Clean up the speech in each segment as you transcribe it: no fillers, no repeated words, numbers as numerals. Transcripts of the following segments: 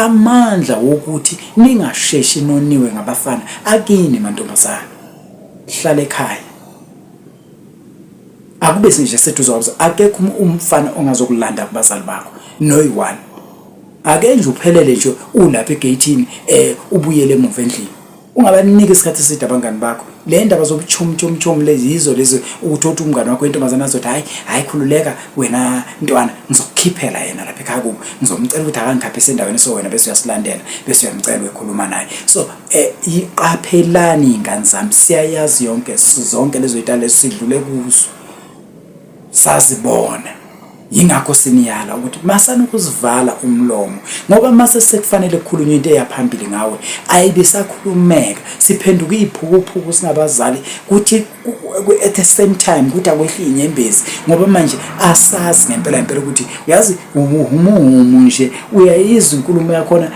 amandla wokuthi ningasheshi noniwe ngabafana akini mantombazana hlala ekhaya akube nje sethu akekho umfana ongazokulanda kubazali bakho noyi1 ake nje uphelele nje ulapha egatini ubuyele emuva endlini ungabanika isikhathi eside abangani bakho le ndaba zobuchumchumchum lezi ukuthi umngane wakho intombazana azothi hayi khululeka wena ntwana ngizokukhiphela yena lapha ekhaya kubo ngizomcela ukuthi akangikhaphise endaweni so wena bese uyasilandela bese uyamcela ukukhuluma naye so iqaphelani ingane zami siyayazi zonke lezo zinto lesidlule kuzo sazibona yingakho siniyala ukuthi masana ukuzivala umlomo ngoba mase sekufanele ukukhulunywa into eyaphambili ngawe ayibe sakhulumeka siphenduka iphukuphuku singabazali kuthi at the same time ukuthi akwehli inyembezi ngoba manje asazi ngempela ukuthi uyazi umumu nje uyayizwa inkulumo yakhona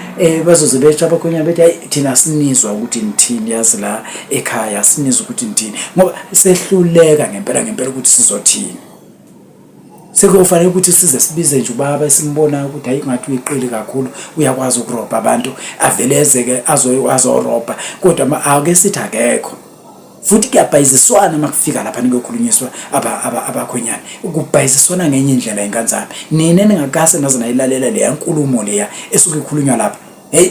bazoze bethi abakhonya bethi thina sinizwa ukuthi nithini yazi la ekhaya sinizwa ukuthi nithini ngoba sehluleka ngempela ukuthi sizothini sekufanele ukuthi size sibize nje ubaba esimbona ukuthi hayi ngathi uyiqili kakhulu uyakwazi ukurobha abantu avelezeke azorobha kodwa ake sithi akekho futhi kuyabhayiziswana makufika lapha nikukhulunyiswa abakhonyana ukubhayiziswana ngenye indlela inkanzana nina ningakase nazo nayilalela le yankulumo leya esuke ikhulunywa lapha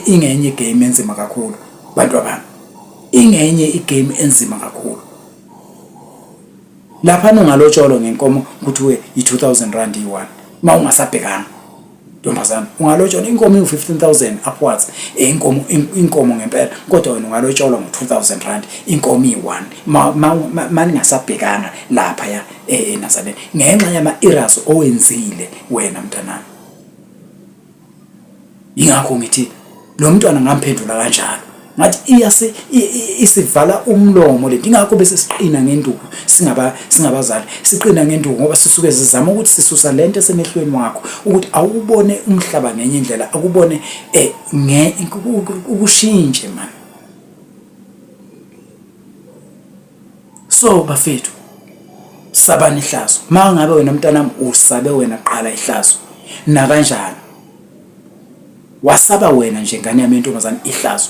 ingenye igame enzima kakhulu bantu abami ingenye igame enzima kakhulu lapha ungalotsholo ngenkomo ukuthi we i2000 i1 mawungasabhekanga ntombazana ungalotsholo inkomo i15000 upwards inkomo ngempela kodwa wena ungalotsholo ngo2000 inkomo i1 maningasabhekanga lapha ya eNazareth ngenxa yama errors owenzile wena mntanami ingakho ngithi lo mntwana ngamphendula kanjalo ngathi isivala umlomo le ingakho bese siqina ngenduku singabazali siqina ngenduku ngoba sisuke sizama ukuthi sisusa lento esemehlweni wakho ukuthi awubone umhlaba ngenye indlela akubone ukushintshe man so bafethu sabani ihlazo mangabe wena mntanami usabe wena qala ihlazo na kanjani wasaba wena njengane yami intombazana ihlazo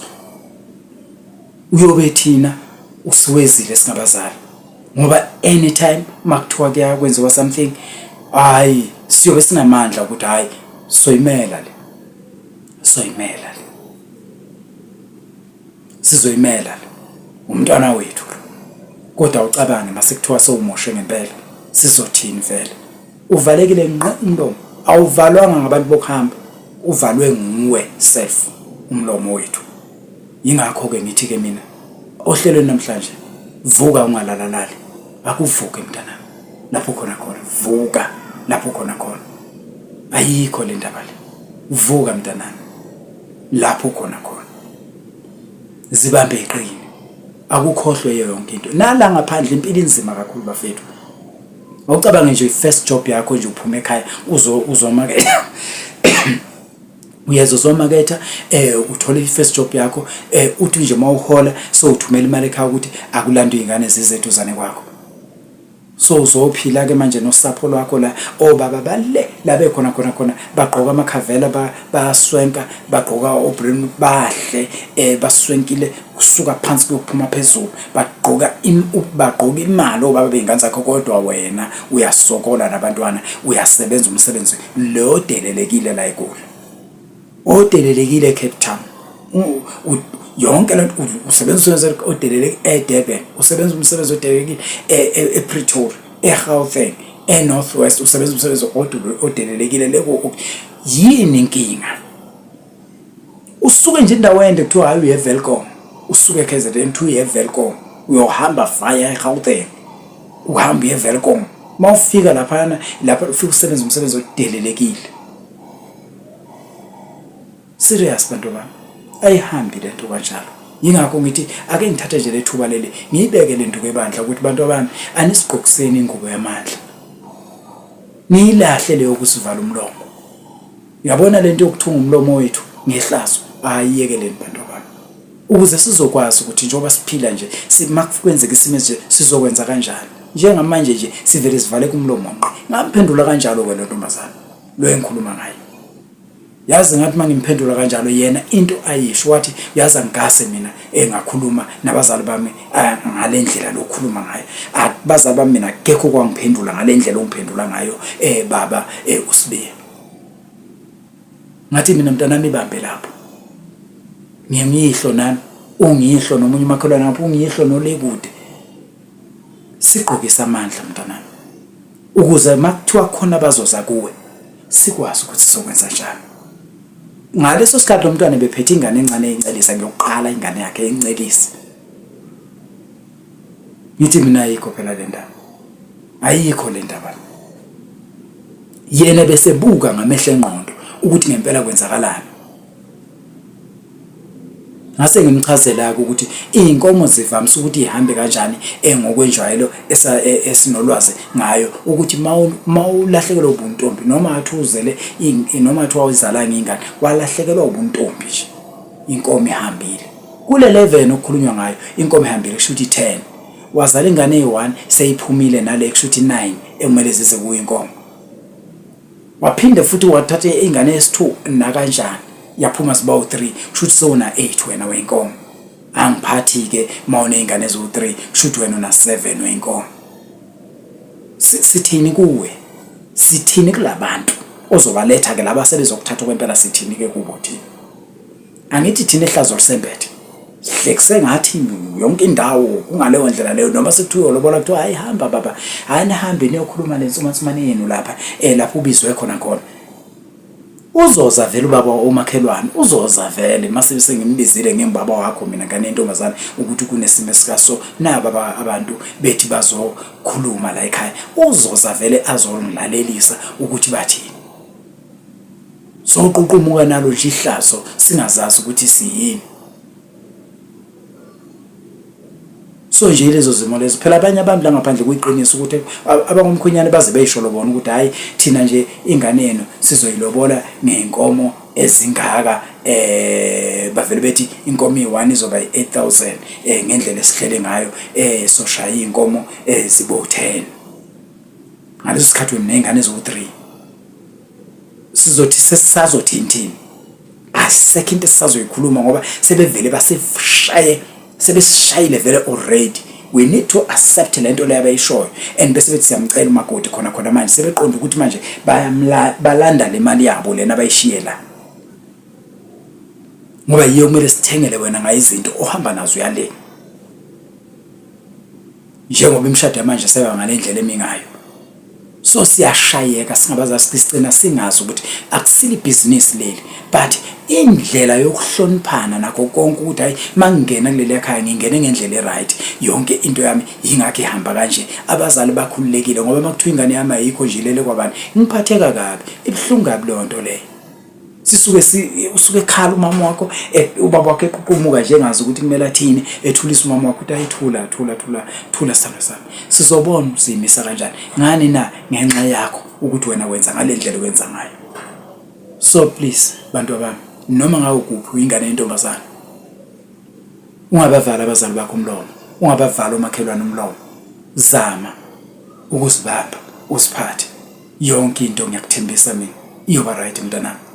uyobe thina usiwezile singabazali ngoba anytime makuthiwa kuyakwenziwa something hayi siyobe sinamandla ukuthi hayi soyimela le sizoyimela umntwana wethu kodwa ucabange mase kuthiwa sowumoshe ngempela sizothini vele uvalekile umlomo awuvalwanga ngabantu bokuhamba uvalwe nguwe self umlomo wethu ingakho ke ngithi ke mina ohlelweni namhlanje vuka ungalalalali akuvuke mntana lapho khona vuka lapho khona ayikho le ndaba le vuka mntana lapho khona zibambe iqini akukhohlwe yonke into nala ngaphandle impilo inzima kakhulu bafethu awucabange nje i-first job yakho nje uphume ekhaya uzomaketha uyezo zomaketha uthola i-first job yakho uthi nje mawuhola so uthumela imali ekhaya ukuthi akulandwe izingane zizetuzane kwakho so uzophila ke manje nosapho lwakho la obaba bale labe khona bagqoka amakhavela baswenka bagqoka obrand bahle baswenkile kusuka phansi kuyophuma phezulu bagqoka imali obaba beingane zakho kodwa wena uyasokola nabantwana uyasebenza umsebenzi lo delelekile la eGoli odelelekile eCape Town yonke lento usebenza odeleleke eDurban usebenza umsebenzi odelelekile ePretoria eGauteng eNorthwest usebenza umsebenzi odelelekile leko yini inkinga usuke nje indaweni kuthiwa hayi uye Welcome usuke KZN uye Welcome uyohamba via eGauteng uhamba uye Welcome mawufika lapha ufika usebenza umsebenzi odelelekile serious bantu bami ayihambi lento kanjalo yingakho ngithi ake ngithathe nje lethuba leli ngiyibeke lento kwebandla ukuthi bantu abami anisigqokseni ingubo yamandla nilahle leyo kusivala umlomo yabona lento yokuthunga umlomo wethu ngehlazo ayiyekeleni bantu abami ukuze sizokwazi ukuthi njengoba siphila nje simakwenzeka isimo nje sizokwenza kanjani njengamanje nje sivele sivale kumlomo nqi ngamphendula kanjalo ke lo ntombazana lo engikhuluma ngayo yazi ngathi mangimphendula kanjalo yena into ayisho wathi yazi angikase mina engakhuluma nabazali bami ngalendlela lokukhuluma ngayo abazali bami mina akekho kwangiphendula ngalendlela ongiphendula ngayo baba uSibiya ngathi mina mntanami ibambe lapho ngiyimihlo nami ungihlo nomunye umakhelwane lapho ungihlo nolekude siqhubisa amandla mntanami ukuze makuthiwa khona bazoza kuwe sikwazi ukuthi sizokwenza njani ngaleso sikhathi lo mntwana bephethe ingane encane eyincelisa ngiyoqala ingane yakhe eyincelisa ngithi mina ayikho phela le ndaba ayikho le ndaba yena bese buka ngamehlo engqondo ukuthi ngempela kwenzakalani ngase ngimchazela ukuthi inkomo zivamise ukuthi ihambe kanjani ngokwenjwayelo esinolwazi ngayo ukuthi mawulahlekelwa ubuntombi noma athi uzele noma athi wawuzala ngingane walahlekelwa ubuntombi nje inkomo ihambile kule 11 okukhulunywa ngayo inkomo ihambile kusho ukuthi 10 wazala ingane eyi1 seyiphumile nale kusho ukuthi 9 ekumele zize kuyinkomo waphinde futhi wathatha ingane esi2 na kanjani yaphuma sibawu 3 kushuthi sona 8 wena wenkomo angiphathi ke mawune ingane ezo3 kushuthi wena una 7 wenkomo sithini kuwe sithini kulabantu ozobaletha ke laba sebezokuthatha kwempela sithini ke kubo thina angithi thina ehlazo lisembethe hlekise ngathi yonke indawo kungaleyo ndlela leyo noma sekuthiwa lobola kuthiwa hayi hamba baba hayi nihambe niyokhuluma lensumansumane yenu lapha lapho ubizwe khona uzoza vele ubaba omakhelwane uzoza vele mase sengimbizile ngembaba wakho mina ngane intombazana ukuthi kunesimo esikaso naba abantu bethi bazokhuluma la ekhaya uzoza vele azongilalelisa ukuthi bathini soququmuka nalo nje ihlazo singazazi ukuthi siyini so nje lezo zimo lezo phela abanye abantu la ngaphandle kuyiqiniso ukuthi abangomkhwenyane baze beyisholo bona ukuthi hayi thina nje ingane yenu sizoyilobola ngenkomo ezingaka bavele bethi inkomo i1 izoba 8000 ngendlela esihlele ngayo soshaya inkomo zibo 10 ngaleso sikhathi wena ingane ezo3 sizothi sesisazothini asekho into esisazoyikhuluma ngoba sebevele sebesishayile vele already we need to accept lento leyo abayishoyo and bese bethi siyamcela umakoti khona manje sebeqonda ukuthi manje balanda le mali yabo lena bayishiyela ngoba yiyo kumele sithengele wena ngayizinto ohamba nazo yale njengoba imshado yamanje seba ngalendlela emingayo so siyashayeka singabazazi sicina singazi ukuthi akusili business leli but indlela yokuhloniphana nakho konke ukuthi hayi mangingena kuleli ekhaya ngingene ngendlela eright yonke into yami ingakho ihamba kanje abazali bakhululekile ngoba makuthiwa ingane yami ayikho nje lele kwabani ngiphatheka kabi ibhlungu kabi lonto leyo usuke ekhala umama wakho ubaba wakhe eqhumuka nje engazi ukuthi kumele athini ethulisa umama wakho ukuthi ayithula sithando sami sizobona uzimisa kanjani ngani na ngenxa yakho ukuthi wena wenza ngalendlela wenza ngayo so please bantu abami noma ngawe kuphi ingane yentombazana ungabavala abazali bakho umlomo ungabavala umakhelwane umlomo zama ukuzibamba usiphathe yonke into ngiyakuthembisa mina iyoba right mntanami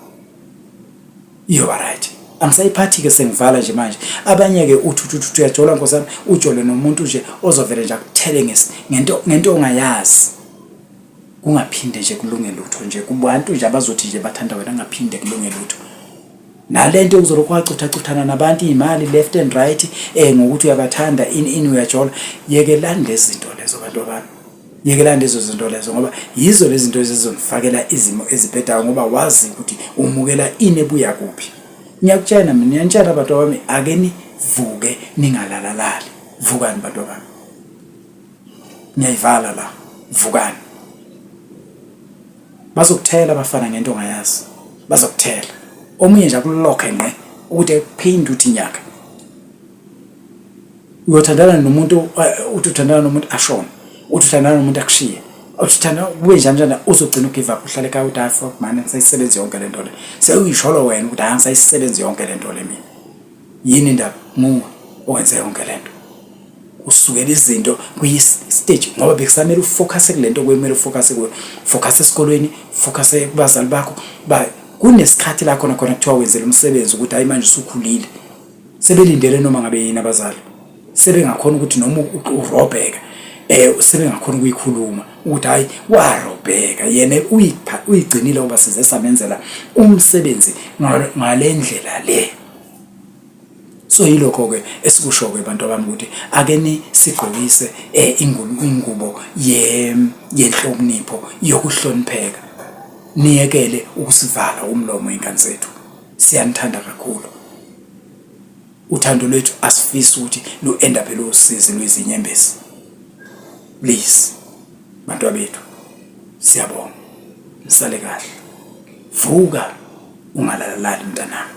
iyoba right angisayiphathi ke sengivala nje manje abanye ke uthi uyajola nkosana ujole nomuntu nje ozovela nje akuthele ngento ongayazi kungaphinde nje kulunge lutho nje kubantu nje abazothi nje bathanda wena ngaphinde kulunge lutho nalento uzorokwacuthana nabantu imali left and right ngokuthi uyabathanda in uyajola yekelani lezinto lezo bantu abantu yekelani lezo zinto lezo ngoba yizo lezi zinto ezizonifakela izimo ezibhedayo ngoba wazi ukuthi umukela inebuya kuphi ngiyakutshela mina ngiyantshala abantu bami ake nivuke ningalalali vukani bantu bami ngiyayivala la vukani bazokuthela abafana ngento ongayazi bazokuthela omunye nje akulokhe ngqe ukuthi ephinde uthi nyaka uyothandana nomuntu uthandana nomuntu ashona uthandana nomuntu akushiye uthanda kube njani uzogcina ugive up uhlale ekhaya uthi fuck man ngisayisebenza yonke lento le sewuyisholo wena ukuthi angisayisebenza yonke lento le mina yini indaba nguwe owenze yonke lento usukela izinto kuyi-stage ngoba bekusamele ufocus kulento kwemele ufocus esikolweni focus kubazali bakho kunesikhathi la khona kuthiwa wenzela umsebenzi ukuthi hayi manje usukhulile sebelindele noma ngabe yini abazali sebengakhona ukuthi noma urobheka sebengakhona ukuyikhuluma ukuthi hayi warobheka yena uyigcinile ngoba size samenzela umsebenzi ngalendlela le. So yilokho ke esikusho ke abantu abami ukuthi akeni sigqokise ingubo yenhlonipho yokuhlonipheka, niyekele ukusivala umlomo ingane zethu. Siyanithanda kakhulu. Uthando lwethu asifisi ukuthi lu-end up losizi lwezinyembezi. Please bantu bethu siyabonga, nisale kahle, vuka ungalalali mntanami.